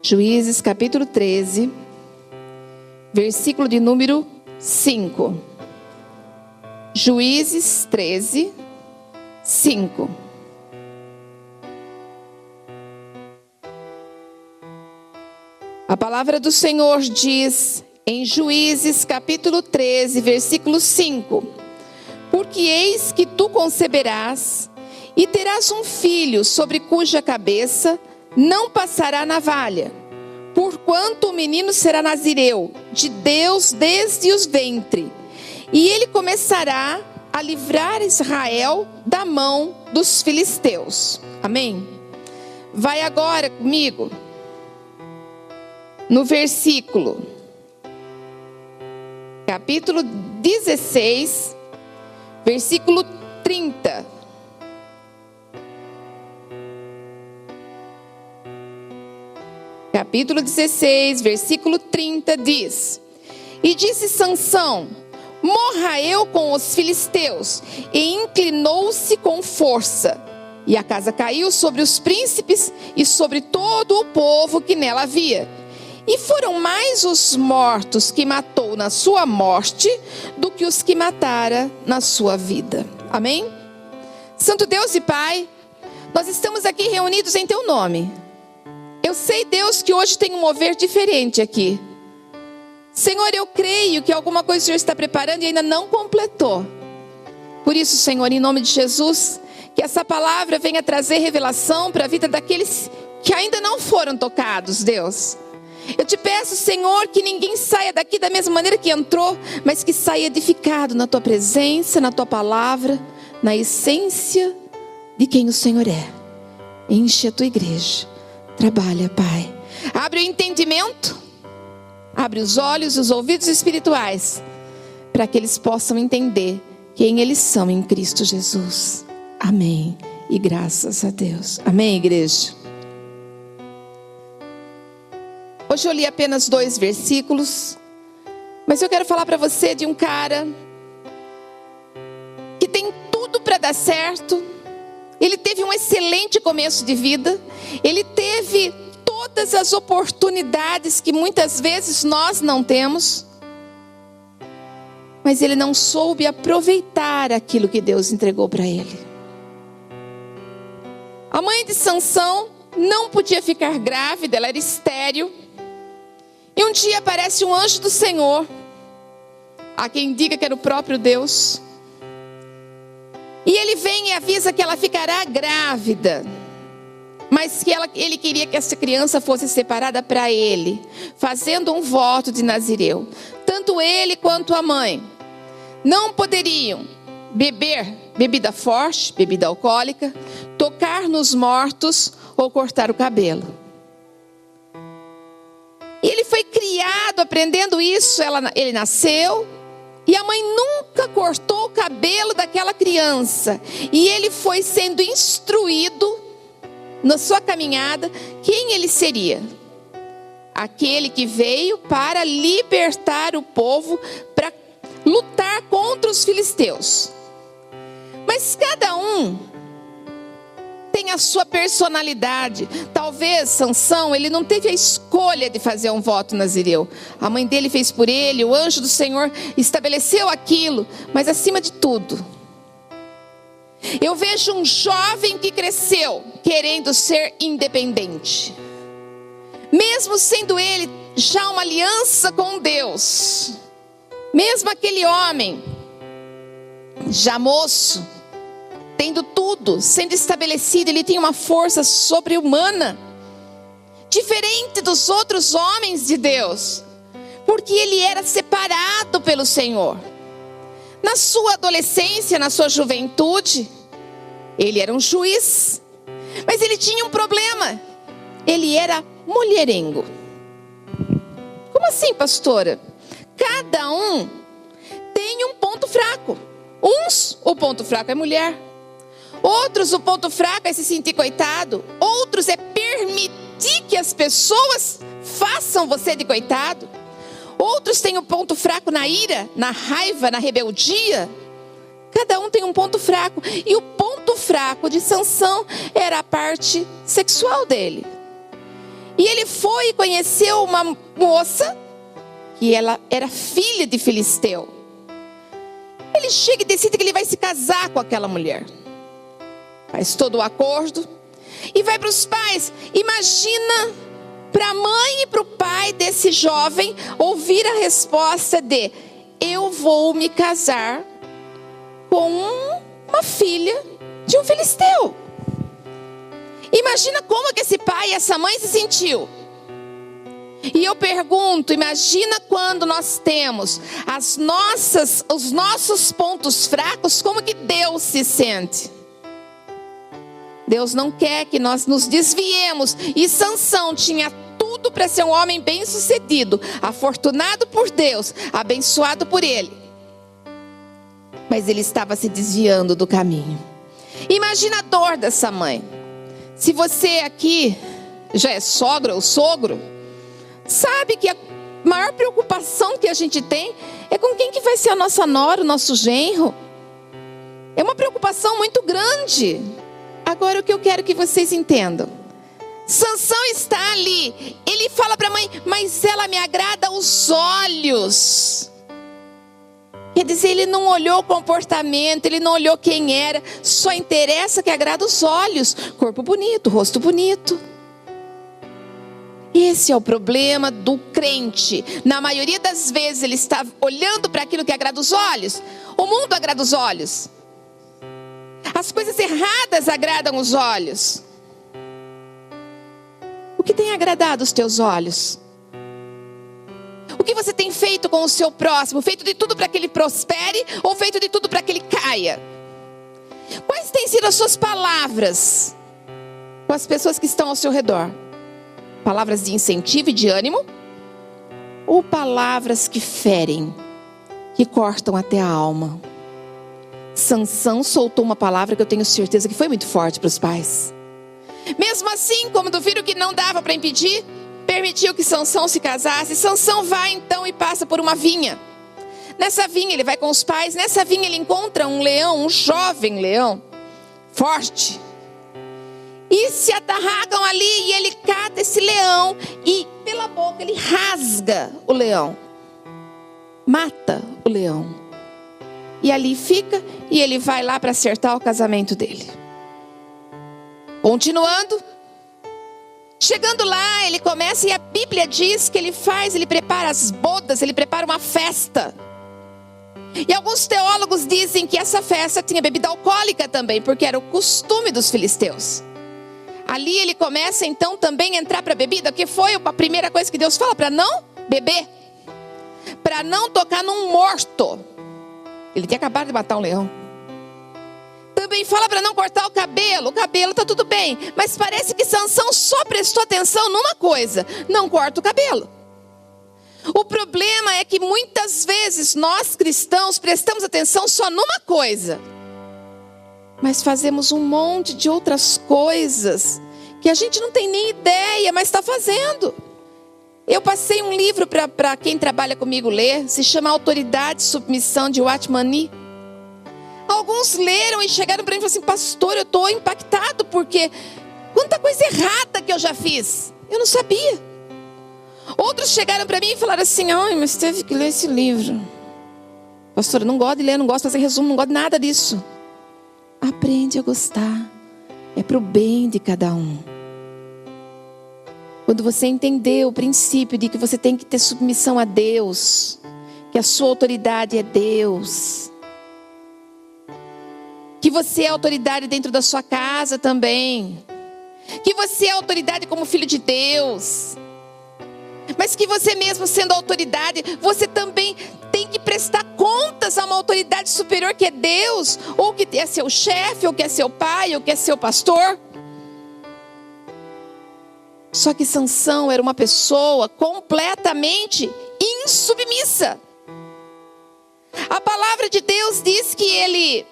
Juízes capítulo 13, versículo de número 5. Juízes 13, 5. A palavra do Senhor diz em Juízes capítulo 13, versículo 5: Porque eis que tu conceberás e terás um filho, sobre cuja cabeça não passará navalha, porquanto o menino será nazireu de Deus desde os ventres, e ele começará a livrar Israel da mão dos filisteus. Amém? Vai agora comigo no versículo, capítulo 16, versículo 30. Capítulo 16, versículo 30 diz: E disse Sansão: Morra eu com os filisteus. E inclinou-se com força, e a casa caiu sobre os príncipes e sobre todo o povo que nela havia. E foram mais os mortos que matou na sua morte do que os que matara na sua vida. Amém? Santo Deus e Pai, nós estamos aqui reunidos em Teu nome. Eu sei, Deus, que hoje tem um mover diferente aqui. Senhor, eu creio que alguma coisa o Senhor está preparando e ainda não completou. Por isso, Senhor, em nome de Jesus, que essa palavra venha trazer revelação para a vida daqueles que ainda não foram tocados, Deus. Eu te peço, Senhor, que ninguém saia daqui da mesma maneira que entrou, mas que saia edificado na Tua presença, na Tua palavra, na essência de quem o Senhor é. Enche a Tua igreja. Trabalha, Pai. Abre o entendimento, abre os olhos e os ouvidos espirituais, para que eles possam entender quem eles são em Cristo Jesus. Amém. E graças a Deus. Amém, igreja? Hoje eu li apenas 2 versículos, mas eu quero falar para você de um cara que tem tudo para dar certo. Ele teve um excelente começo de vida. Ele teve todas as oportunidades que muitas vezes nós não temos. Mas ele não soube aproveitar aquilo que Deus entregou para ele. A mãe de Sansão não podia ficar grávida, ela era estéril. E um dia aparece um anjo do Senhor. Há quem diga que era o próprio Deus. E ele vem e avisa que ela ficará grávida, mas que ele queria que essa criança fosse separada para ele, fazendo um voto de nazireu. Tanto ele quanto a mãe não poderiam beber bebida forte, bebida alcoólica, tocar nos mortos ou cortar o cabelo. E ele foi criado aprendendo isso. Ele nasceu e a mãe nunca cortou o cabelo daquela criança. E ele foi sendo instruído na sua caminhada quem ele seria. Aquele que veio para libertar o povo, para lutar contra os filisteus. Mas cada um tem a sua personalidade. Talvez Sansão, ele não teve a escolha de fazer um voto nazireu. A mãe dele fez por ele, o anjo do Senhor estabeleceu aquilo. Mas acima de tudo, eu vejo um jovem que cresceu querendo ser independente. Mesmo sendo ele já uma aliança com Deus. Mesmo aquele homem, já moço, tendo tudo, sendo estabelecido, ele tem uma força sobre-humana, diferente dos outros homens de Deus, porque ele era separado pelo Senhor. Na sua adolescência, na sua juventude, ele era um juiz, mas ele tinha um problema, ele era mulherengo. Como assim, pastora? Cada um tem um ponto fraco. Uns, o ponto fraco é mulher. Outros, o ponto fraco é se sentir coitado. Outros é permitir que as pessoas façam você de coitado. Outros têm o ponto fraco na ira, na raiva, na rebeldia. Cada um tem um ponto fraco. E o ponto fraco de Sansão era a parte sexual dele. E ele foi e conheceu uma moça, que ela era filha de filisteu. Ele chega e decide que ele vai se casar com aquela mulher. Faz todo o acordo e vai para os pais. Imagina para a mãe e para o pai desse jovem ouvir a resposta de: eu vou me casar com uma filha de um filisteu. Imagina como que esse pai e essa mãe se sentiu. E eu pergunto, imagina quando nós temos os nossos pontos fracos, como que Deus se sente? Deus não quer que nós nos desviemos. E Sansão tinha tudo para ser um homem bem-sucedido, afortunado por Deus, abençoado por Ele. Mas ele estava se desviando do caminho. Imagina a dor dessa mãe. Se você aqui já é sogra ou sogro, sabe que a maior preocupação que a gente tem é com quem que vai ser a nossa nora, o nosso genro. É uma preocupação muito grande. Agora o que eu quero que vocês entendam. Sansão está ali. Ele fala para a mãe: mas ela me agrada aos olhos. Quer dizer, ele não olhou o comportamento, ele não olhou quem era. Só interessa que agrada os olhos. Corpo bonito, rosto bonito. Esse é o problema do crente. Na maioria das vezes ele está olhando para aquilo que agrada os olhos. O mundo agrada os olhos. As coisas erradas agradam os olhos. O que tem agradado os teus olhos? O que você tem feito com o seu próximo? Feito de tudo para que ele prospere ou feito de tudo para que ele caia? Quais têm sido as suas palavras com as pessoas que estão ao seu redor? Palavras de incentivo e de ânimo? Ou palavras que ferem, que cortam até a alma? Sansão soltou uma palavra que eu tenho certeza que foi muito forte para os pais. Mesmo assim, como viram que não dava para impedir, permitiu que Sansão se casasse. Sansão vai então e passa por uma vinha. Nessa vinha ele vai com os pais. Nessa vinha ele encontra um leão, um jovem leão, forte. E se atarracam ali e ele cata esse leão e pela boca ele rasga o leão. Mata o leão. E ali fica e ele vai lá para acertar o casamento dele. Continuando. Chegando lá, ele começa e a Bíblia diz que ele prepara as bodas, ele prepara uma festa. E alguns teólogos dizem que essa festa tinha bebida alcoólica também, porque era o costume dos filisteus. Ali ele começa então também a entrar para a bebida, que foi a primeira coisa que Deus fala, para não beber. Para não tocar num morto. Ele tinha acabado de matar um leão. Também fala para não cortar o cabelo está tudo bem. Mas parece que Sansão só prestou atenção numa coisa: não corta o cabelo. O problema é que muitas vezes nós cristãos prestamos atenção só numa coisa, mas fazemos um monte de outras coisas que a gente não tem nem ideia, mas está fazendo. Eu passei um livro para quem trabalha comigo ler, se chama Autoridade e Submissão, de Watchman Nee. Alguns leram e chegaram para mim e falaram assim: pastor, eu estou impactado porque quanta coisa errada que eu já fiz. Eu não sabia. Outros chegaram para mim e falaram assim: ai, mas teve que ler esse livro. Pastor, eu não gosto de ler, não gosto de fazer resumo, não gosto de nada disso. Aprende a gostar. É para o bem de cada um. Quando você entender o princípio de que você tem que ter submissão a Deus, que a sua autoridade é Deus, que você é autoridade dentro da sua casa também, que você é autoridade como filho de Deus, mas que você mesmo sendo autoridade, você também tem que prestar contas a uma autoridade superior que é Deus, ou que é seu chefe, ou que é seu pai, ou que é seu pastor. Só que Sansão era uma pessoa completamente insubmissa. A palavra de Deus diz que ele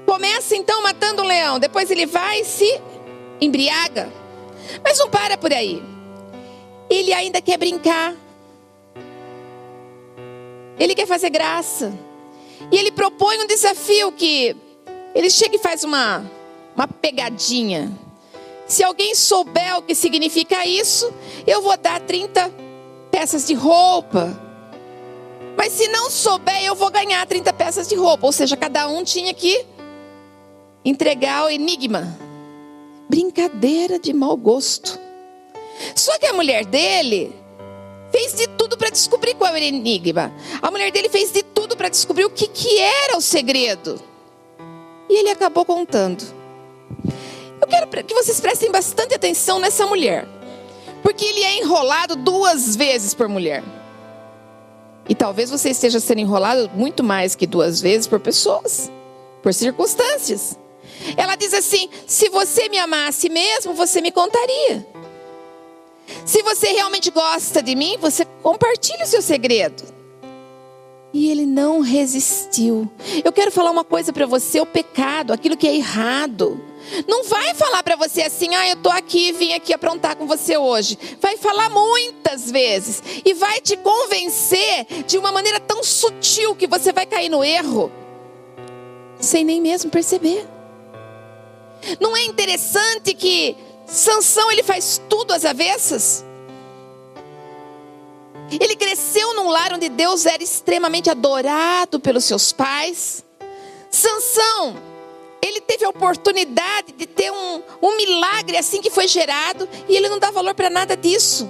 começa então matando um leão, depois ele vai e se embriaga. Mas não para por aí. Ele ainda quer brincar. Ele quer fazer graça. E ele propõe um desafio que ele chega e faz uma pegadinha. Se alguém souber o que significa isso, eu vou dar 30 peças de roupa. Mas se não souber, eu vou ganhar 30 peças de roupa. Ou seja, cada um tinha que entregar o enigma. Brincadeira de mau gosto. Só que a mulher dele fez de tudo para descobrir qual era o enigma. A mulher dele fez de tudo para descobrir o que era o segredo. E ele acabou contando. Eu quero que vocês prestem bastante atenção nessa mulher. Porque ele é enrolado 2 vezes por mulher. E talvez você esteja sendo enrolado muito mais que 2 vezes por pessoas. Por circunstâncias. Ela diz assim: se você me amasse mesmo, você me contaria. Se você realmente gosta de mim, você compartilha o seu segredo. E ele não resistiu. Eu quero falar uma coisa para você: o pecado, aquilo que é errado, não vai falar para você assim: eu estou aqui, vim aqui aprontar com você hoje. Vai falar muitas vezes. E vai te convencer de uma maneira tão sutil que você vai cair no erro, sem nem mesmo perceber. Não é interessante que Sansão, ele faz tudo às avessas? Ele cresceu num lar onde Deus era extremamente adorado pelos seus pais. Sansão, ele teve a oportunidade de ter um milagre assim que foi gerado, e ele não dá valor para nada disso.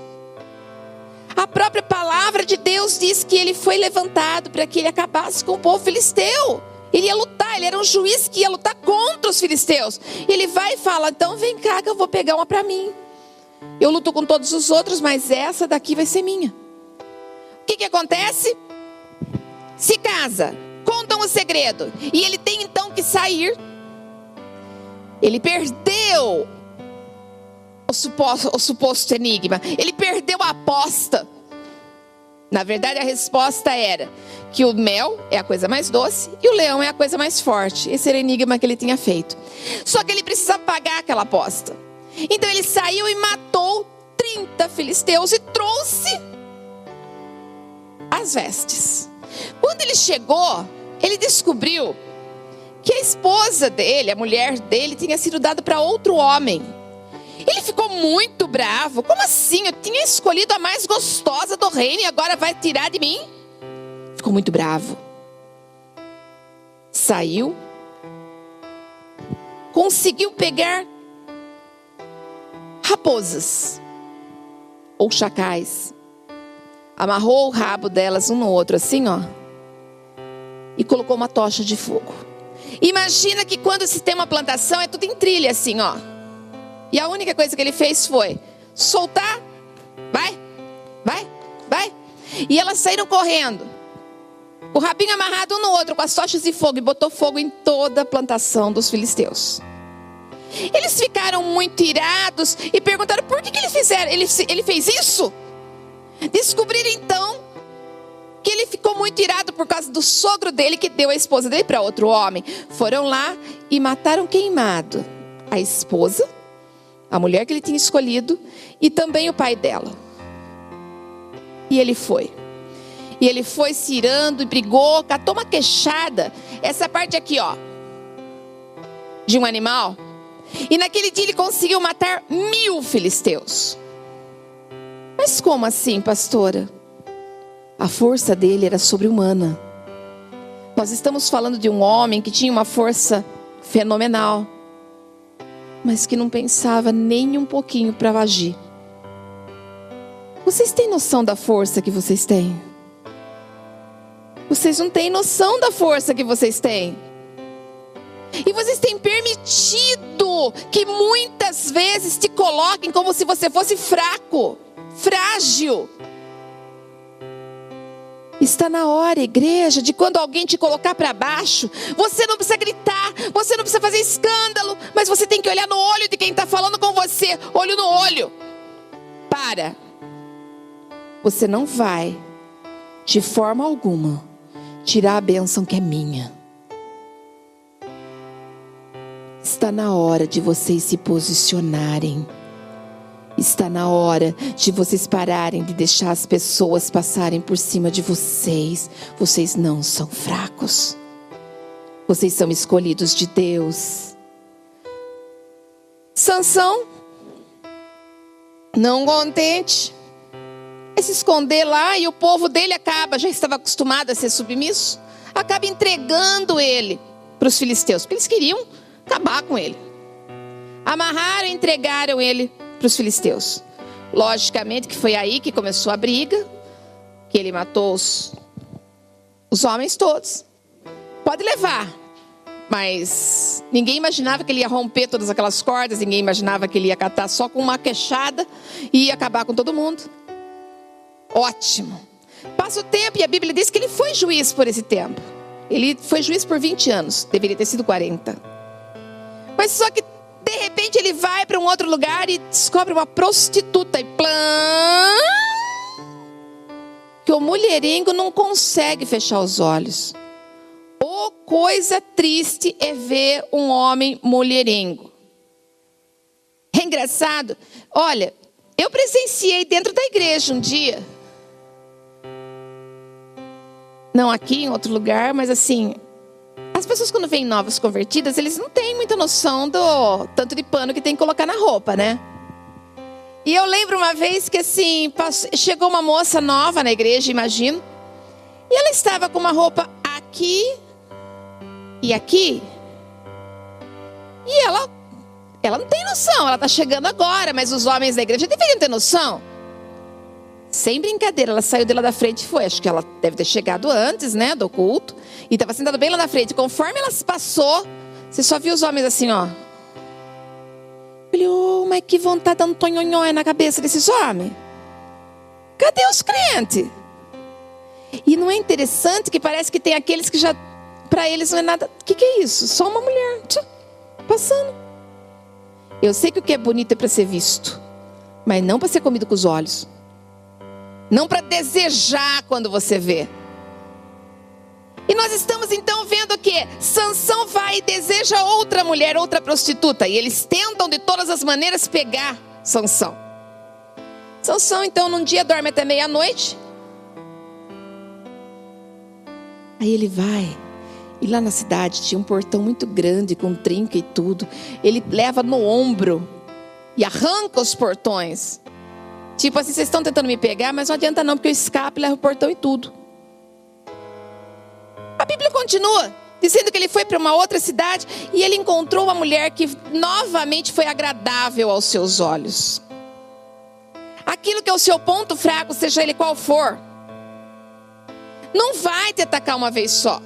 A própria palavra de Deus diz que ele foi levantado para que ele acabasse com o povo filisteu. Ele ia lutar, ele era um juiz que ia lutar contra os filisteus. E ele vai e fala: então vem cá que eu vou pegar uma para mim. Eu luto com todos os outros, mas essa daqui vai ser minha. O que acontece? Se casa, contam o segredo, e ele tem então que sair. Ele perdeu o suposto enigma. Ele perdeu a aposta. Na verdade, a resposta era que o mel é a coisa mais doce e o leão é a coisa mais forte. Esse era o enigma que ele tinha feito. Só que ele precisava pagar aquela aposta. Então ele saiu e matou 30 filisteus e trouxe as vestes. Quando ele chegou, ele descobriu que a esposa dele, a mulher dele, tinha sido dada para outro homem. Ele ficou muito bravo. Como assim? Eu tinha escolhido a mais gostosa do reino e agora vai tirar de mim? Ficou muito bravo. Saiu. Conseguiu pegar raposas ou chacais. Amarrou o rabo delas um no outro assim, ó. E colocou uma tocha de fogo. Imagina que quando se tem uma plantação é tudo em trilha assim, ó. E a única coisa que ele fez foi soltar. Vai, vai, vai. E elas saíram correndo. O rabinho amarrado um no outro com as tochas de fogo. E botou fogo em toda a plantação dos filisteus. Eles ficaram muito irados e perguntaram: por que ele fez isso? Descobriram então que ele ficou muito irado por causa do sogro dele, que deu a esposa dele para outro homem. Foram lá e mataram queimado a esposa, a mulher que ele tinha escolhido, e também o pai dela. E ele foi. E ele foi se irando e brigou, catou uma queixada. Essa parte aqui, ó, de um animal. E naquele dia ele conseguiu matar 1000 filisteus. Mas como assim, pastora? A força dele era sobre-humana. Nós estamos falando de um homem que tinha uma força fenomenal, mas que não pensava nem um pouquinho para agir. Vocês têm noção da força que vocês têm? Vocês não têm noção da força que vocês têm. E vocês têm permitido que muitas vezes te coloquem como se você fosse fraco, frágil. Está na hora, igreja, de quando alguém te colocar para baixo, você não precisa gritar, você não precisa fazer escândalo, mas você tem que olhar no olho de quem está falando com você, olho no olho. Para. Você não vai, de forma alguma, tirar a bênção que é minha. Está na hora de vocês se posicionarem. Está na hora de vocês pararem de deixar as pessoas passarem por cima de vocês. Vocês não são fracos. Vocês são escolhidos de Deus. Sansão Não contente, vai se esconder lá, e o povo dele já estava acostumado a ser submisso, acaba entregando ele para os filisteus, porque eles queriam acabar com ele. Amarraram e entregaram ele para os filisteus. Logicamente que foi aí que começou a briga, que ele matou os homens todos. Pode levar, mas ninguém imaginava que ele ia romper todas aquelas cordas, ninguém imaginava que ele ia catar só com uma queixada e ia acabar com todo mundo. Ótimo. Passa o tempo e a Bíblia diz que ele foi juiz por esse tempo. Ele foi juiz por 20 anos, deveria ter sido 40. Mas só que de repente ele vai para um outro lugar e descobre uma prostituta e que o mulherengo não consegue fechar os olhos. Oh, coisa triste é ver um homem mulherengo. É engraçado. Olha, eu presenciei dentro da igreja um dia. Não aqui, em outro lugar, mas assim, as pessoas quando vêm novas convertidas, eles não têm muita noção do tanto de pano que tem que colocar na roupa, né? E eu lembro uma vez que assim, chegou uma moça nova na igreja, imagino. E ela estava com uma roupa aqui e aqui. E ela não tem noção, ela está chegando agora, mas os homens da igreja deveriam ter noção. Sem brincadeira, ela saiu de lá da frente e foi. Acho que ela deve ter chegado antes, né, do culto. E estava sentada bem lá na frente. Conforme ela se passou, você só viu os homens assim, ó. Falei, oh, mas que vontade de dar um tonhonhó na cabeça desses homens. Cadê os crentes? E não é interessante que parece que tem aqueles que já, para eles não é nada. O que é isso? Só uma mulher passando. Eu sei que o que é bonito é para ser visto, mas não para ser comido com os olhos. Não para desejar quando você vê. E nós estamos então vendo que Sansão vai e deseja outra mulher, outra prostituta. E eles tentam de todas as maneiras pegar Sansão. Sansão então num dia dorme até meia-noite. Aí ele vai. E lá na cidade tinha um portão muito grande com trinca e tudo. Ele leva no ombro e arranca os portões. Tipo assim, vocês estão tentando me pegar, mas não adianta não, porque eu escapo e levo o portão e tudo. A Bíblia continua, dizendo que ele foi para uma outra cidade e ele encontrou uma mulher que novamente foi agradável aos seus olhos. Aquilo que é o seu ponto fraco, seja ele qual for, não vai te atacar uma vez só.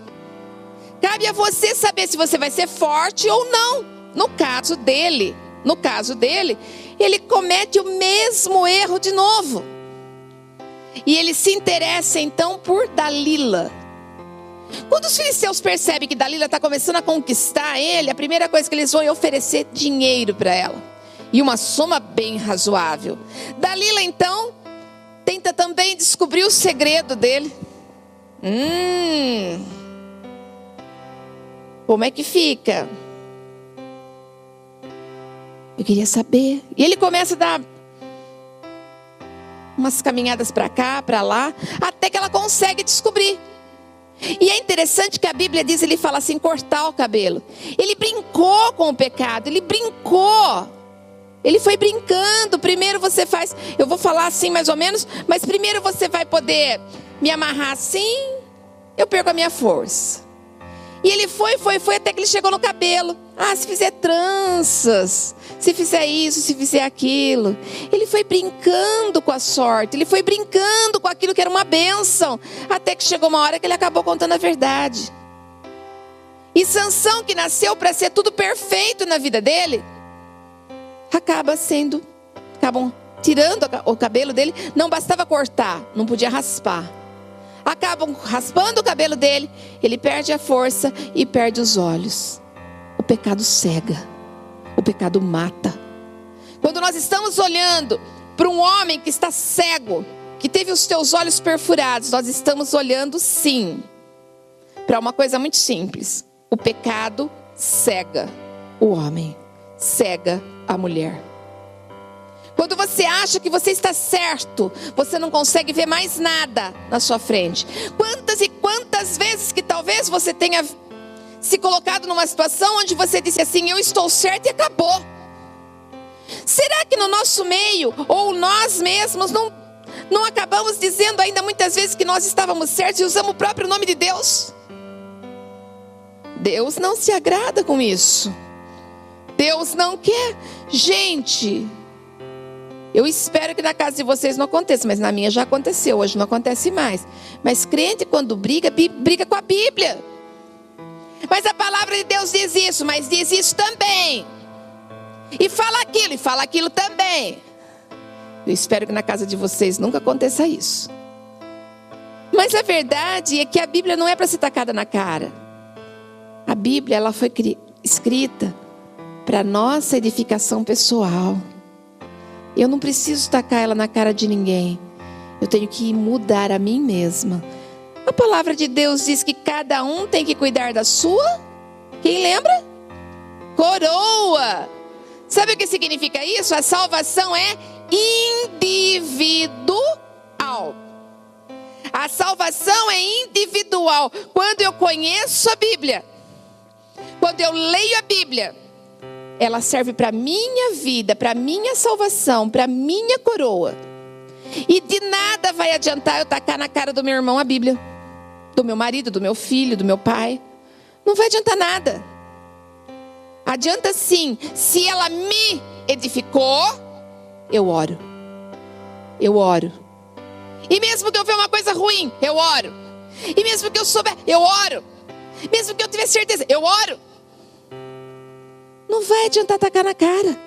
Cabe a você saber se você vai ser forte ou não. No caso dele, ele comete o mesmo erro de novo. E ele se interessa então por Dalila. Quando os filisteus percebem que Dalila está começando a conquistar ele, a primeira coisa que eles vão é oferecer dinheiro para ela. E uma soma bem razoável. Dalila então tenta também descobrir o segredo dele. Como é que fica? Eu queria saber. E ele começa a dar umas caminhadas para cá, para lá, até que ela consegue descobrir. E é interessante que a Bíblia diz, ele fala assim, cortar o cabelo. Ele brincou com o pecado, ele brincou. Ele foi brincando. Primeiro você faz, eu vou falar assim mais ou menos, mas primeiro você vai poder me amarrar assim, eu perco a minha força. E ele foi até que ele chegou no cabelo. Ah, se fizer tranças, se fizer isso, se fizer aquilo. Ele foi brincando com a sorte, ele foi brincando com aquilo que era uma bênção, até que chegou uma hora que ele acabou contando a verdade. E Sansão, que nasceu para ser tudo perfeito na vida dele, acabam tirando o cabelo dele. Não bastava cortar, não podia raspar. Acabam raspando o cabelo dele, ele perde a força e perde os olhos. O pecado cega, o pecado mata. Quando nós estamos olhando para um homem que está cego, que teve os seus olhos perfurados, nós estamos olhando sim para uma coisa muito simples. O pecado cega o homem, cega a mulher. Quando você acha que você está certo, você não consegue ver mais nada na sua frente. Quantas e quantas vezes que talvez você tenha se colocado numa situação onde você disse assim, eu estou certo e acabou. Será que no nosso meio, ou nós mesmos, não acabamos dizendo ainda muitas vezes que nós estávamos certos e usamos o próprio nome de Deus? Deus não se agrada com isso. Deus não quer. Gente, eu espero que na casa de vocês não aconteça, mas na minha já aconteceu, hoje não acontece mais. Mas crente quando briga com a Bíblia. Mas a palavra de Deus diz isso, mas diz isso também. E fala aquilo também. Eu espero que na casa de vocês nunca aconteça isso. Mas a verdade é que a Bíblia não é para ser tacada na cara. A Bíblia, ela foi escrita para nossa edificação pessoal. Eu não preciso tacar ela na cara de ninguém. Eu tenho que mudar a mim mesma. A palavra de Deus diz que cada um tem que cuidar da sua, quem lembra? Coroa. Sabe o que significa isso? A salvação é individual. A salvação é individual. Quando eu conheço a Bíblia, quando eu leio a Bíblia, ela serve para a minha vida, para a minha salvação, para a minha coroa. E de nada vai adiantar eu tacar na cara do meu irmão a Bíblia, do meu marido, do meu filho, do meu pai. Não vai adiantar nada. Adianta sim, se ela me edificou, eu oro. Eu oro. E mesmo que eu ver uma coisa ruim, eu oro. E mesmo que eu souber, eu oro. Mesmo que eu tiver certeza, eu oro. Não vai adiantar tacar na cara.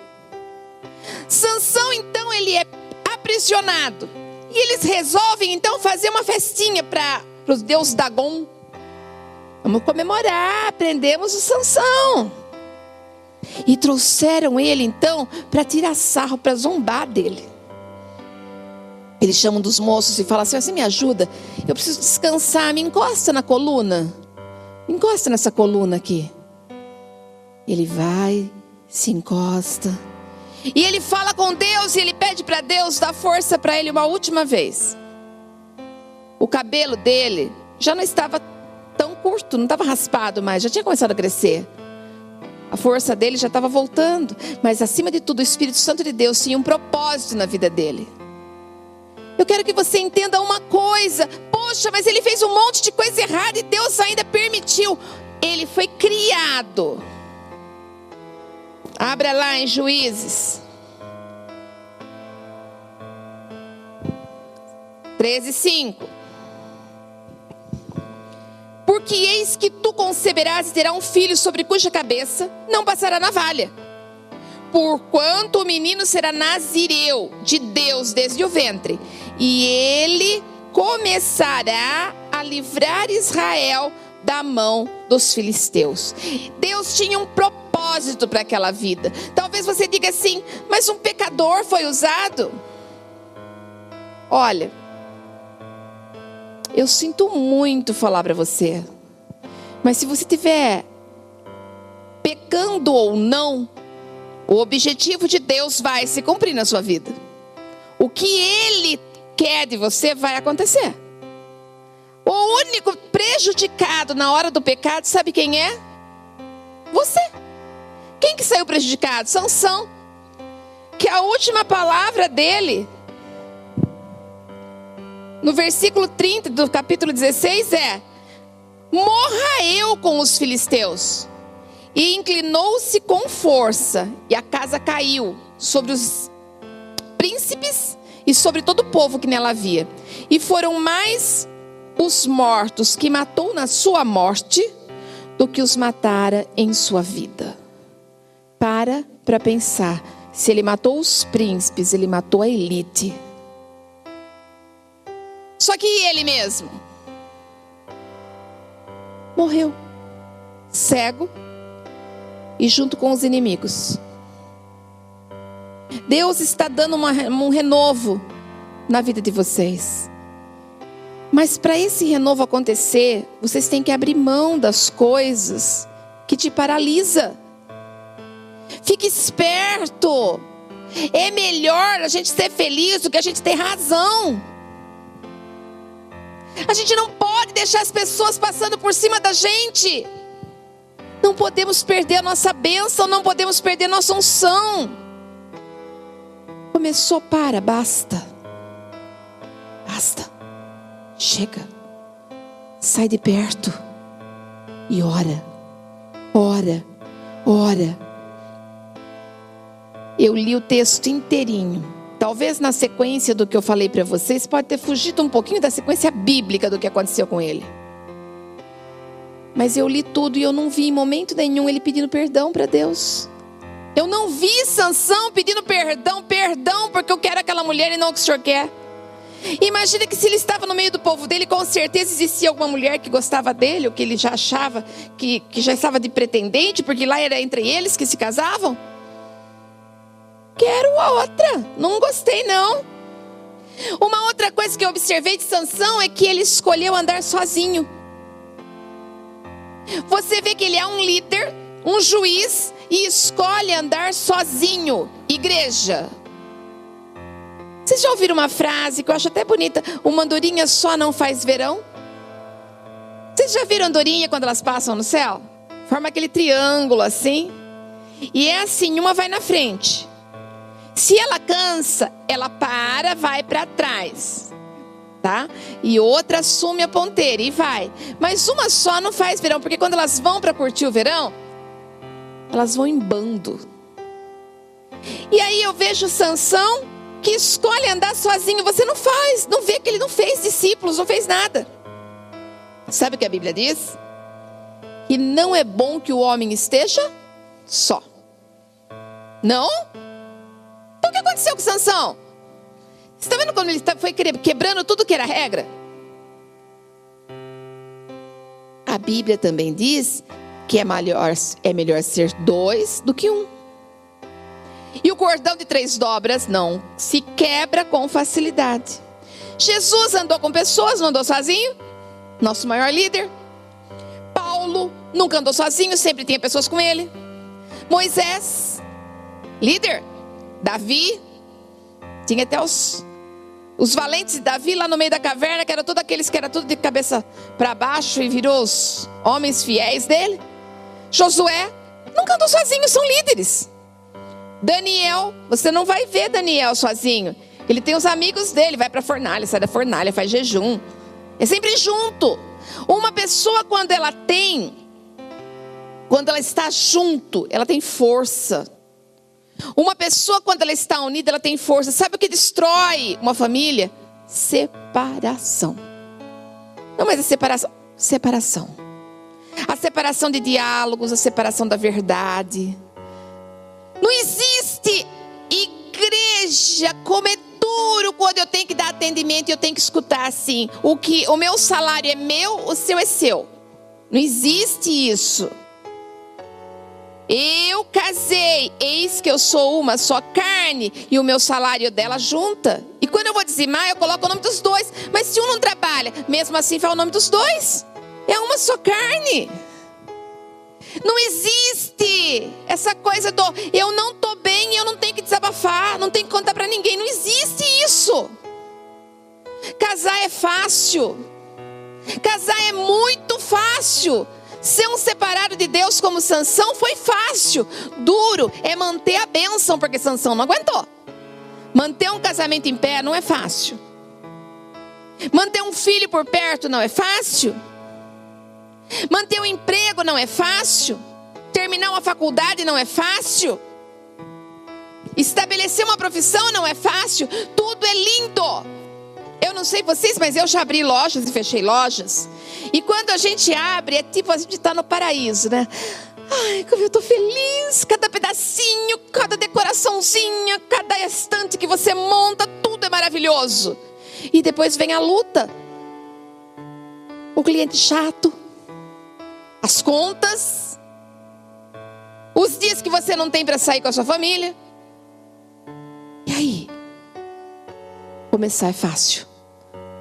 Sansão, então, ele é aprisionado. E eles resolvem, então, fazer uma festinha para os deuses Dagon. Vamos comemorar, prendemos o Sansão. E trouxeram ele, então, para tirar sarro, para zombar dele. Eles chamam dos moços e falam assim: você me ajuda? Eu preciso descansar, me encosta na coluna. Me encosta nessa coluna aqui. Ele vai, se encosta. E ele fala com Deus e ele pede para Deus dar força para ele uma última vez. O cabelo dele já não estava tão curto, não estava raspado mais, já tinha começado a crescer. A força dele já estava voltando. Mas acima de tudo, o Espírito Santo de Deus tinha um propósito na vida dele. Eu quero que você entenda uma coisa. Poxa, mas ele fez um monte de coisa errada e Deus ainda permitiu. Ele foi criado. Abra lá em Juízes 13:5. Porque eis que tu conceberás e terá um filho sobre cuja cabeça não passará navalha. Porquanto o menino será nazireu de Deus desde o ventre. E ele começará a livrar Israel da mão dos filisteus. Deus tinha um propósito para aquela vida. Talvez você diga assim: mas um pecador foi usado? Olha, eu sinto muito falar para você, mas se você estiver pecando ou não, o objetivo de Deus vai se cumprir na sua vida. O que Ele quer de você vai acontecer. O único prejudicado na hora do pecado, sabe quem é? Você. Quem que saiu prejudicado? Sansão. Que a última palavra dele, no versículo 30 do capítulo 16 é: morra eu com os filisteus. E inclinou-se com força, e a casa caiu sobre os príncipes e sobre todo o povo que nela havia. E foram mais os mortos que matou na sua morte do que os matara em sua vida. Para pensar. Se ele matou os príncipes, ele matou a elite. Só que ele mesmo morreu cego e junto com os inimigos. Deus está dando um renovo na vida de vocês. Mas para esse renovo acontecer, vocês têm que abrir mão das coisas que te paralisam. Fique esperto. É melhor a gente ser feliz do que a gente ter razão. A gente não pode deixar as pessoas passando por cima da gente. Não podemos perder a nossa bênção, não podemos perder a nossa unção. começou, basta. Basta. Chega. Sai de perto. E ora. Eu li o texto inteirinho. Talvez na sequência do que eu falei para vocês, pode ter fugido um pouquinho da sequência bíblica do que aconteceu com ele. Mas eu li tudo e eu não vi em momento nenhum ele pedindo perdão para Deus. Eu não vi Sansão pedindo perdão, porque eu quero aquela mulher e não o que o senhor quer. Imagina que se ele estava no meio do povo dele, com certeza existia alguma mulher que gostava dele, ou que ele já achava que já estava de pretendente, porque lá era entre eles que se casavam. Quero a outra, não gostei não. Uma outra coisa que eu observei de Sansão é que ele escolheu andar sozinho. Você vê que ele é um líder, um juiz, e escolhe andar sozinho. Igreja. Vocês já ouviram uma frase que eu acho até bonita? Uma andorinha só não faz verão? Vocês já viram andorinha quando elas passam no céu? Forma aquele triângulo assim. E é assim, uma vai na frente. Se ela cansa, ela para, vai para trás. Tá? E outra assume a ponteira e vai. Mas uma só não faz verão, porque quando elas vão para curtir o verão, elas vão em bando. E aí eu vejo Sansão que escolhe andar sozinho. Você não vê que ele não fez discípulos, não fez nada. Sabe o que a Bíblia diz? Que não é bom que o homem esteja só. Não? Então o que aconteceu com Sansão? Você está vendo como ele foi quebrando tudo que era regra? A Bíblia também diz que é melhor ser 2 do que 1. E o cordão de 3 dobras não se quebra com facilidade. Jesus andou com pessoas, não andou sozinho. Nosso maior líder. Paulo nunca andou sozinho, sempre tinha pessoas com ele. Moisés, líder. Davi, tinha até os valentes de Davi lá no meio da caverna, que eram todos aqueles que eram tudo de cabeça para baixo e virou os homens fiéis dele. Josué nunca andou sozinho, são líderes. Daniel, você não vai ver Daniel sozinho. Ele tem os amigos dele, vai para a fornalha, sai da fornalha, faz jejum. É sempre junto. Uma pessoa quando ela está junto, ela tem força. Uma pessoa quando ela está unida, ela tem força. Sabe o que destrói uma família? Separação. Não, mas a separação. A separação de diálogos, a separação da verdade. Não existe igreja como é duro quando eu tenho que dar atendimento e eu tenho que escutar assim. O meu salário é meu, o seu é seu. Não existe isso. Eu casei, eis que eu sou uma só carne, e o meu salário dela junta. E quando eu vou dizimar, eu coloco o nome dos dois. Mas se um não trabalha, mesmo assim fala o nome dos dois. É uma só carne. Não existe essa coisa do eu não estou bem, eu não tenho que desabafar, não tenho que contar para ninguém. Não existe isso. Casar é fácil. Casar é muito fácil. Ser um separado de Deus como Sansão foi fácil. Duro é manter a bênção, porque Sansão não aguentou. Manter um casamento em pé não é fácil. Manter um filho por perto não é fácil. Manter um emprego não é fácil. Terminar uma faculdade não é fácil. Estabelecer uma profissão não é fácil. Tudo é lindo. Eu não sei vocês, mas eu já abri lojas e fechei lojas. E quando a gente abre, é tipo a gente está no paraíso, né? Ai, como eu estou feliz. Cada pedacinho, cada decoraçãozinha, cada estante que você monta, tudo é maravilhoso. E depois vem a luta. O cliente chato. As contas. Os dias que você não tem para sair com a sua família. E aí? Começar é fácil.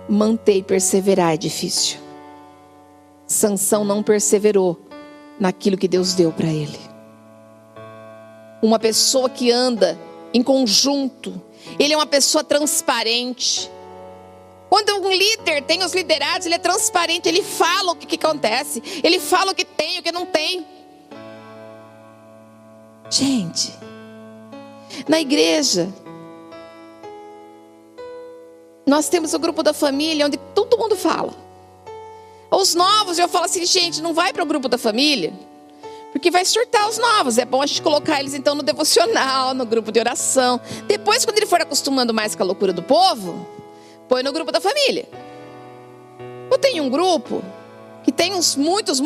Manter e perseverar é difícil. Sansão não perseverou naquilo que Deus deu para ele. Uma pessoa que anda em conjunto, ele é uma pessoa transparente. Quando um líder tem os liderados, ele é transparente, ele fala o que acontece, ele fala o que tem, o que não tem. Gente, na igreja, Nós temos o grupo da família, onde todo mundo fala. Os novos, eu falo assim, gente, não vai para o grupo da família, porque vai surtar os novos. É bom a gente colocar eles então no devocional, no grupo de oração. Depois, quando ele for acostumando mais com a loucura do povo, põe no grupo da família. Eu tenho um grupo que tem uns muitos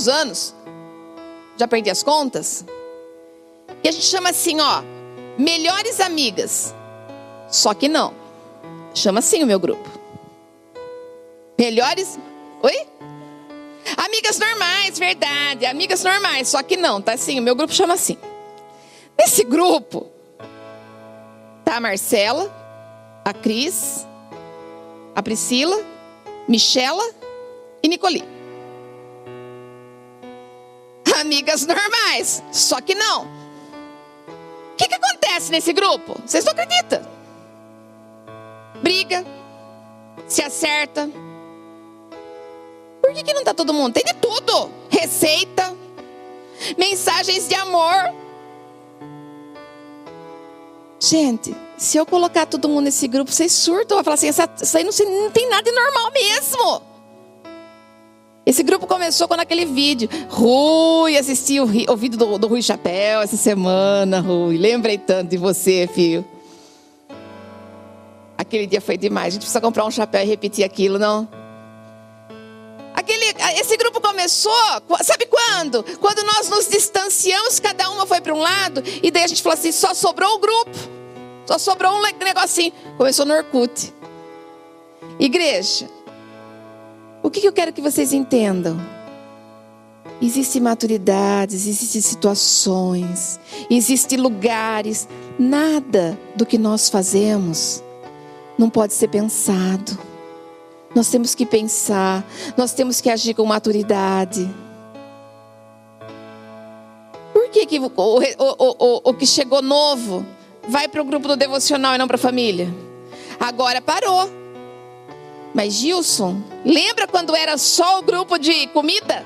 anos, já perdi as contas, e a gente chama assim, ó, melhores amigas. Só que não, chama assim o meu grupo. Melhores, oi? Amigas normais, verdade, amigas normais, só que não, tá assim, o meu grupo chama assim. Nesse grupo, tá a Marcela, a Cris, a Priscila, Michela e Nicoli. Amigas normais, só que não. O que acontece nesse grupo? Vocês não acreditam. Briga, se acerta. Por que não tá todo mundo? Tem de tudo. Receita, mensagens de amor. Gente, se eu colocar todo mundo nesse grupo, vocês surtam. Vai falar assim, isso aí não tem nada de normal mesmo. Esse grupo começou com aquele vídeo. Rui, assisti o vídeo do Rui Chapéu essa semana, Rui. Lembrei tanto de você, filho. Aquele dia foi demais. A gente precisa comprar um chapéu e repetir aquilo, não? Esse grupo começou, sabe quando? Quando nós nos distanciamos, cada uma foi para um lado. E daí a gente falou assim, só sobrou o grupo. Só sobrou um negocinho. Começou no Orkut. Igreja, o que eu quero que vocês entendam? Existem maturidades, existem situações, existem lugares. Nada do que nós fazemos não pode ser pensado. Nós temos que pensar, nós temos que agir com maturidade. Por que o que chegou novo vai para o grupo do devocional e não para a família? Agora parou. Mas Gilson, lembra quando era só o grupo de comida?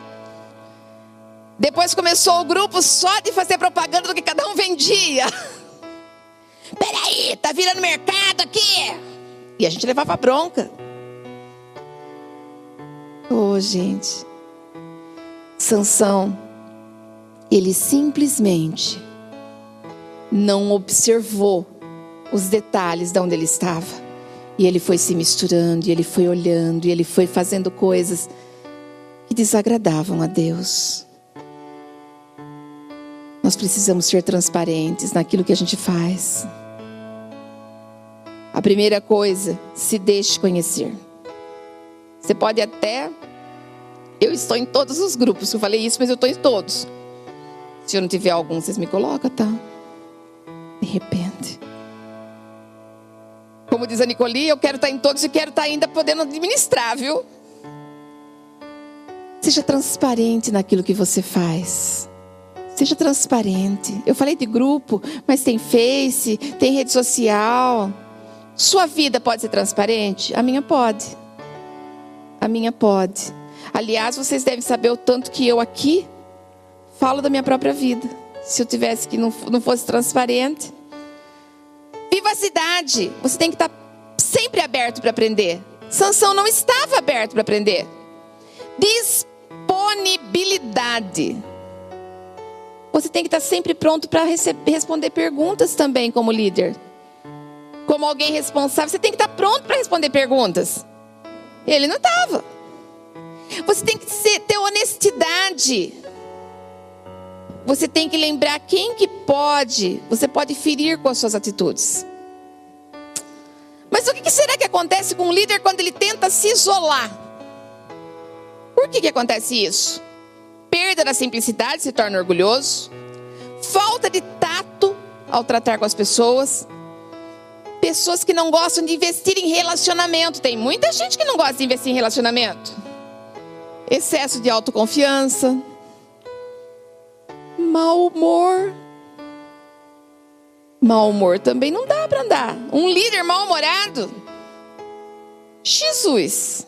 Depois começou o grupo só de fazer propaganda do que cada um vendia. Peraí, tá virando mercado aqui. E a gente levava bronca. Gente, Sansão, ele simplesmente não observou os detalhes de onde ele estava. E ele foi se misturando, e ele foi olhando, e ele foi fazendo coisas que desagradavam a Deus. Nós precisamos ser transparentes naquilo que a gente faz. A primeira coisa, se deixe conhecer. Você pode até... Eu estou em todos os grupos, eu falei isso, mas eu estou em todos. Se eu não tiver algum, vocês me colocam, tá? De repente. Como diz a Nicoli, eu quero estar em todos e quero estar ainda podendo administrar, viu? Seja transparente naquilo que você faz. Seja transparente. Eu falei de grupo, mas tem Face, tem rede social. Sua vida pode ser transparente? A minha pode. A minha pode. Aliás, vocês devem saber o tanto que eu aqui falo da minha própria vida. Se eu tivesse que não fosse transparente. Vivacidade. Você tem que estar sempre aberto para aprender. Sansão não estava aberto para aprender. Disponibilidade. Você tem que estar sempre pronto para responder perguntas também como líder. Como alguém responsável, você tem que estar pronto para responder perguntas. Ele não estava. Você tem que ter honestidade. Você tem que lembrar quem que pode. Você pode ferir com as suas atitudes. Mas o que será que acontece com um líder quando ele tenta se isolar? Por que acontece isso? Perda da simplicidade, se torna orgulhoso. Falta de tato ao tratar com as pessoas. Pessoas que não gostam de investir em relacionamento. Tem muita gente que não gosta de investir em relacionamento. Excesso de autoconfiança. Mau humor. Mau humor também não dá para andar. Um líder mal-humorado. Jesus.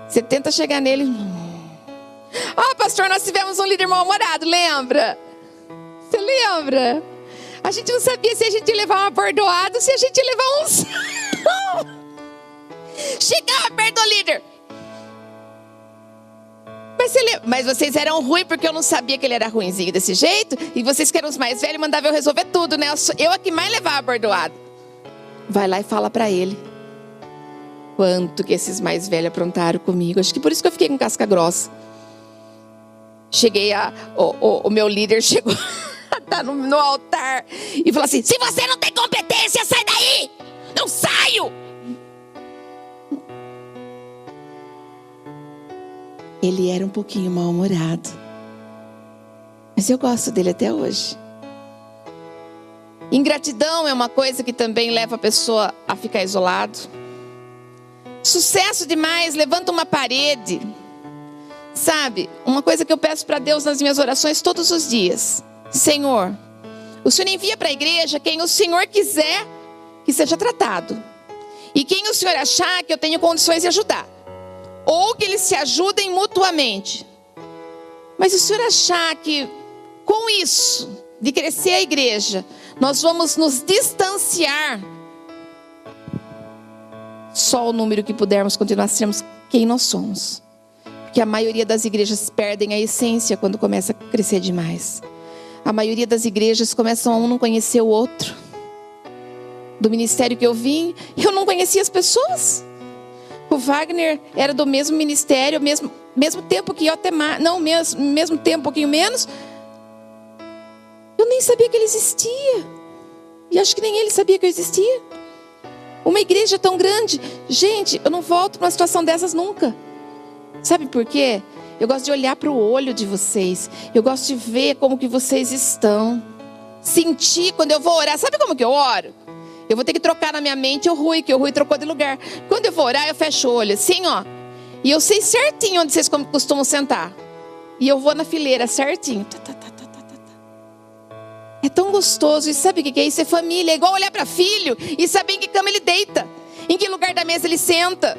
Você tenta chegar nele. Pastor, nós tivemos um líder mal-humorado, lembra? Você lembra? A gente não sabia se a gente ia levar uma bordoada ou se a gente ia levar um... chegava perto do líder. Mas vocês eram ruins porque eu não sabia que ele era ruinzinho desse jeito. E vocês que eram os mais velhos mandavam eu resolver tudo, né? Eu a que mais levava bordoado. Vai lá e fala pra ele. Quanto que esses mais velhos aprontaram comigo. Acho que por isso que eu fiquei com casca grossa. Cheguei o meu líder chegou tá no altar e falou assim: se você não tem competência, sai daí! Não saio! Ele era um pouquinho mal-humorado, mas eu gosto dele até hoje. Ingratidão é uma coisa que também leva a pessoa a ficar isolado. Sucesso demais levanta uma parede. Sabe, uma coisa que eu peço para Deus nas minhas orações todos os dias: Senhor, o Senhor envia para a igreja quem o Senhor quiser que seja tratado, e quem o Senhor achar que eu tenho condições de ajudar, ou que eles se ajudem mutuamente. Mas se o Senhor achar que com isso, de crescer a igreja, nós vamos nos distanciar, só o número que pudermos continuar sermos quem nós somos. Porque a maioria das igrejas perdem a essência quando começa a crescer demais. A maioria das igrejas começam a um não conhecer o outro. Do ministério que eu vim, eu não conhecia as pessoas. O Wagner era do mesmo ministério, mesmo tempo que eu, até mais, não, mesmo tempo, um pouquinho menos. Eu nem sabia que ele existia. E acho que nem ele sabia que eu existia. Uma igreja tão grande. Gente, eu não volto para uma situação dessas nunca. Sabe por quê? Eu gosto de olhar para o olho de vocês. Eu gosto de ver como que vocês estão. Sentir quando eu vou orar. Sabe como que eu oro? Eu vou ter que trocar na minha mente o Rui, que o Rui trocou de lugar. Quando eu vou orar, eu fecho o olho assim, ó. E eu sei certinho onde vocês costumam sentar. E eu vou na fileira certinho. É tão gostoso. E sabe o que é isso? É família. É igual olhar para filho e saber em que cama ele deita, em que lugar da mesa ele senta.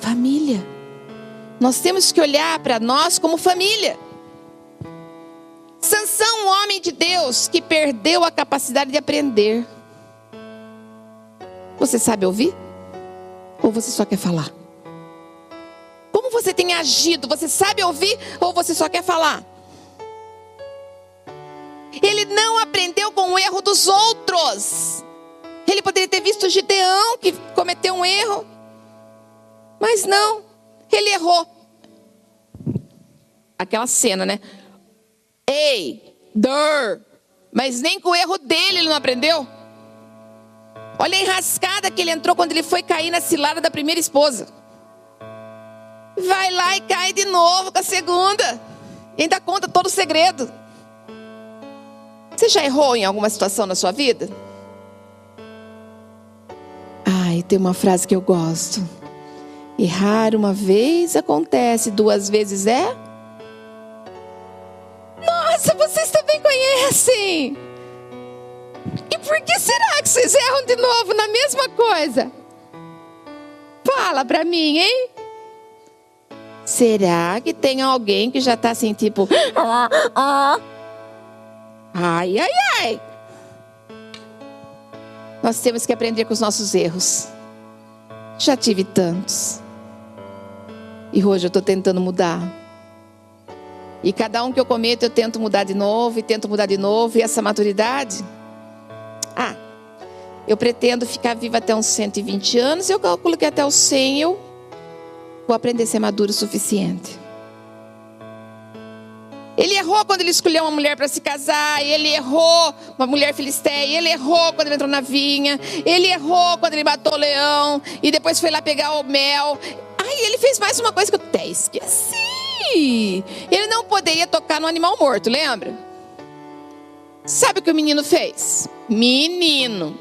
Família. Nós temos que olhar para nós como família. Sansão, um homem de Deus que perdeu a capacidade de aprender. Você sabe ouvir? Ou você só quer falar? Como você tem agido? Você sabe ouvir ou você só quer falar? Ele não aprendeu com o erro dos outros. Ele poderia ter visto Gideão que cometeu um erro. Mas não, ele errou. Aquela cena, né? Ei, mas nem com o erro dele ele não aprendeu. Olha a enrascada que ele entrou quando ele foi cair na cilada da primeira esposa. Vai lá e cai de novo com a segunda. E ainda conta todo o segredo. Você já errou em alguma situação na sua vida? Ai, tem uma frase que eu gosto. Errar uma vez acontece, 2 vezes é? Nossa, vocês também conhecem. E por que será que vocês erram de novo na mesma coisa? Fala pra mim, hein? Será que tem alguém que já tá assim, tipo... Ai, ai, ai. Nós temos que aprender com os nossos erros. Já tive tantos. E hoje eu estou tentando mudar. E cada um que eu cometo eu tento mudar de novo. E tento mudar de novo. E essa maturidade... eu pretendo ficar viva até uns 120 anos. Eu calculo que até os 100 eu vou aprender a ser maduro o suficiente. Ele errou quando ele escolheu uma mulher para se casar. Ele errou uma mulher filisteia. Ele errou quando ele entrou na vinha. Ele errou quando ele matou o leão. E depois foi lá pegar o mel. Ai, ele fez mais uma coisa que eu até esqueci. Ele não poderia tocar no animal morto, lembra? Sabe o que o menino fez? Menino,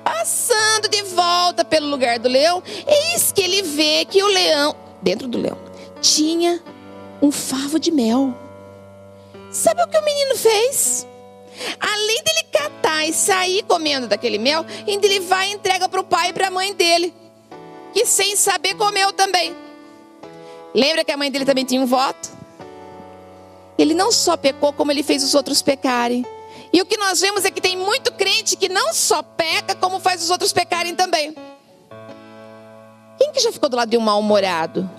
passando de volta pelo lugar do leão, eis que ele vê que o leão, dentro do leão, tinha um favo de mel. Sabe o que o menino fez? Além dele catar e sair comendo daquele mel, ainda ele vai e entrega para o pai e para a mãe dele, que sem saber comeu também. Lembra que a mãe dele também tinha um voto? Ele não só pecou, como ele fez os outros pecarem. E o que nós vemos é que tem muito crente que não só peca, como faz os outros pecarem também. que já ficou do lado de um mal-humorado?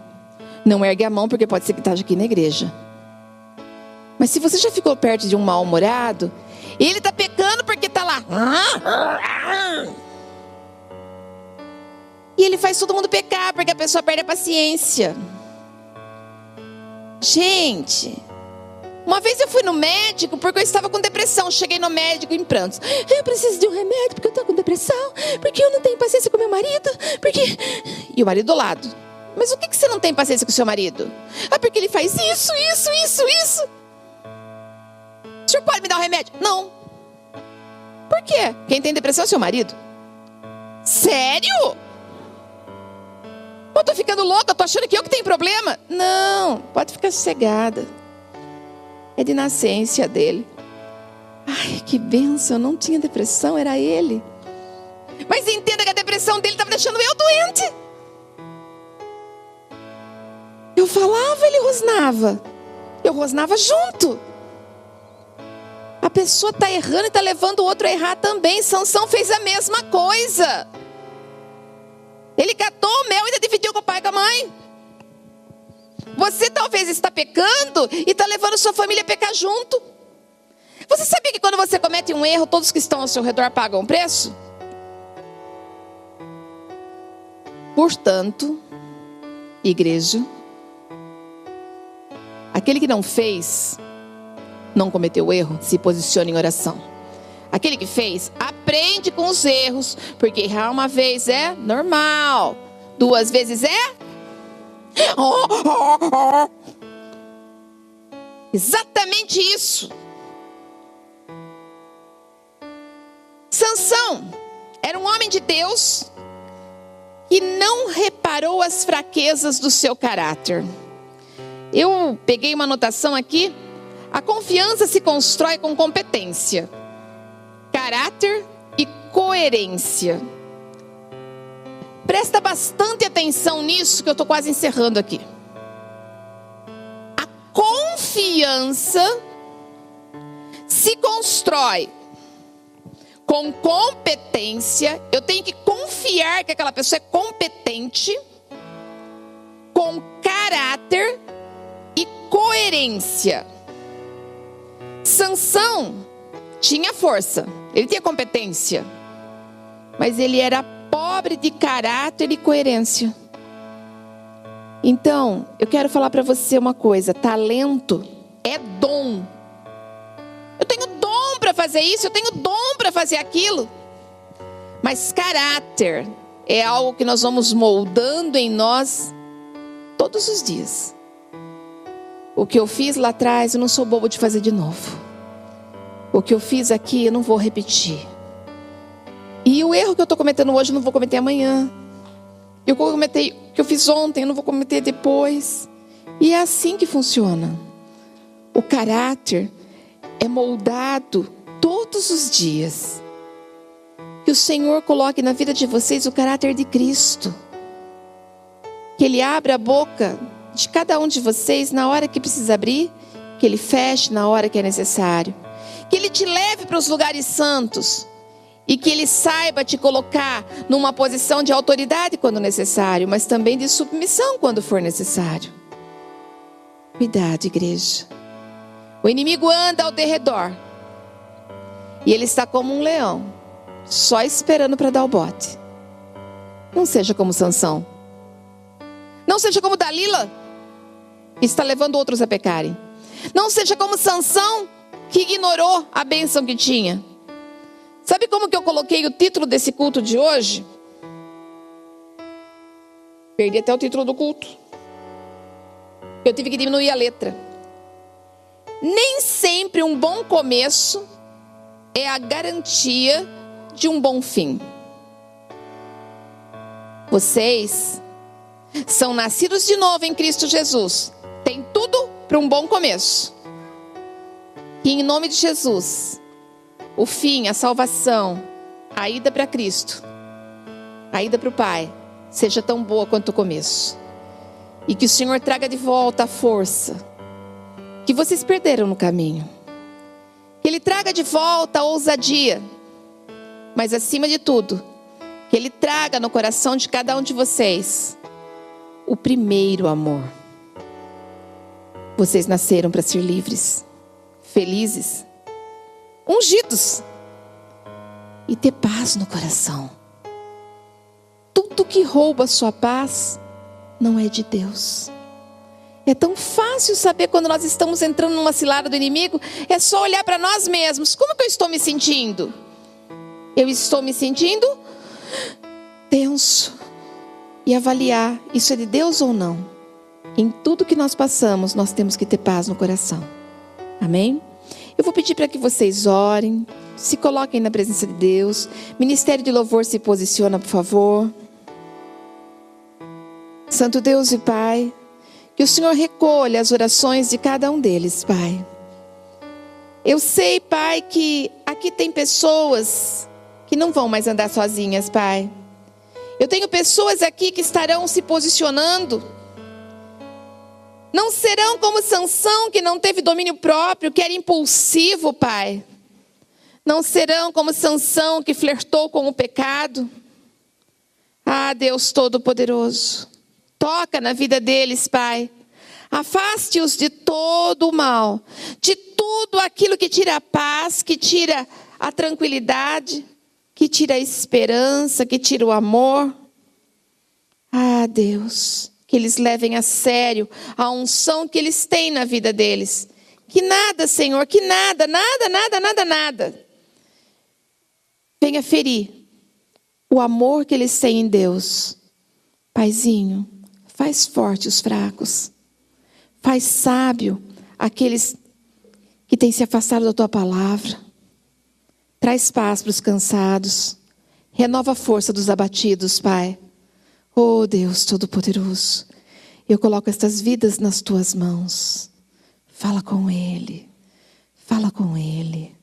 Não ergue a mão, porque pode ser que esteja aqui na igreja. Mas se você já ficou perto de um mal-humorado, ele está pecando porque está lá. E ele faz todo mundo pecar, porque a pessoa perde a paciência. Gente, uma vez eu fui no médico porque eu estava com depressão. Cheguei no médico em prantos. Eu preciso de um remédio porque eu estou com depressão, porque eu não tenho paciência com meu marido, porque... E o marido do lado. Mas o que você não tem paciência com o seu marido? Ah, porque ele faz isso. O senhor pode me dar um remédio? Não. Por quê? Quem tem depressão é o seu marido. Sério? Eu tô ficando louca, eu tô achando que eu que tenho problema. Não, pode ficar sossegada. É de nascença dele. Ai, que bênção, eu não tinha depressão, era ele. Mas entenda que a depressão dele estava deixando eu doente. Eu falava, ele rosnava. Eu rosnava junto. A pessoa está errando e está levando o outro a errar também. Sansão fez a mesma coisa. Ele catou o mel e ainda dividiu com o pai e com a mãe. Você talvez está pecando e está levando sua família a pecar junto. Você sabia que quando você comete um erro, todos que estão ao seu redor pagam o preço? Portanto, igreja, aquele que não fez, não cometeu erro, se posiciona em oração. Aquele que fez, aprende com os erros, porque errar uma vez é normal, 2 vezes é... Exatamente isso. Sansão era um homem de Deus que não reparou as fraquezas do seu caráter. Eu peguei uma anotação aqui. A confiança se constrói com competência, caráter e coerência. Presta bastante atenção nisso, que eu estou quase encerrando aqui. A confiança se constrói com competência. Eu tenho que confiar que aquela pessoa é competente, com caráter e coerência. Sansão tinha força, ele tinha competência, mas ele era pobre de caráter e coerência. Então, eu quero falar para você uma coisa: talento é dom. Eu tenho dom para fazer isso, eu tenho dom para fazer aquilo. Mas caráter é algo que nós vamos moldando em nós todos os dias. O que eu fiz lá atrás, eu não sou bobo de fazer de novo. O que eu fiz aqui, eu não vou repetir. E o erro que eu estou cometendo hoje, eu não vou cometer amanhã. O que eu fiz ontem, eu não vou cometer depois. E é assim que funciona. O caráter é moldado todos os dias. Que o Senhor coloque na vida de vocês o caráter de Cristo. Que Ele abra a boca de cada um de vocês na hora que precisa abrir, que Ele feche na hora que é necessário, que Ele te leve para os lugares santos e que Ele saiba te colocar numa posição de autoridade quando necessário, mas também de submissão quando for necessário. Cuidado, igreja. O inimigo anda ao derredor e ele está como um leão, só esperando para dar o bote. Não seja como Sansão. Não seja como Dalila, que está levando outros a pecarem. Não seja como Sansão, que ignorou a bênção que tinha. Sabe como que eu coloquei o título desse culto de hoje? Perdi até o título do culto. Eu tive que diminuir a letra. Nem sempre um bom começo é a garantia de um bom fim. Vocês são nascidos de novo em Cristo Jesus. Tem tudo para um bom começo. E em nome de Jesus, o fim, a salvação, a ida para Cristo, a ida para o Pai, seja tão boa quanto o começo. E que o Senhor traga de volta a força que vocês perderam no caminho. Que Ele traga de volta a ousadia. Mas acima de tudo, que Ele traga no coração de cada um de vocês o primeiro amor. Vocês nasceram para ser livres, felizes, ungidos e ter paz no coração. Tudo que rouba a sua paz não é de Deus. É tão fácil saber quando nós estamos entrando numa cilada do inimigo. É só olhar para nós mesmos. Como que eu estou me sentindo? Eu estou me sentindo tenso. E avaliar, isso é de Deus ou não? Em tudo que nós passamos, nós temos que ter paz no coração. Amém? Eu vou pedir para que vocês orem, se coloquem na presença de Deus. Ministério de Louvor, se posiciona, por favor. Santo Deus e Pai, que o Senhor recolha as orações de cada um deles, Pai. Eu sei, Pai, que aqui tem pessoas que não vão mais andar sozinhas, Pai. Eu tenho pessoas aqui que estarão se posicionando. Não serão como Sansão, que não teve domínio próprio, que era impulsivo, Pai. Não serão como Sansão, que flertou com o pecado. Ah, Deus Todo-Poderoso, toca na vida deles, Pai. Afaste-os de todo o mal, de tudo aquilo que tira a paz, que tira a tranquilidade, que tira a esperança, que tira o amor. Ah, Deus, que eles levem a sério a unção que eles têm na vida deles. Que nada, Senhor, que nada venha ferir o amor que eles têm em Deus. Paizinho, faz forte os fracos. Faz sábio aqueles que têm se afastado da tua palavra. Traz paz para os cansados. Renova a força dos abatidos, Pai. Oh, Deus Todo-Poderoso, eu coloco estas vidas nas tuas mãos. Fala com Ele. Fala com Ele.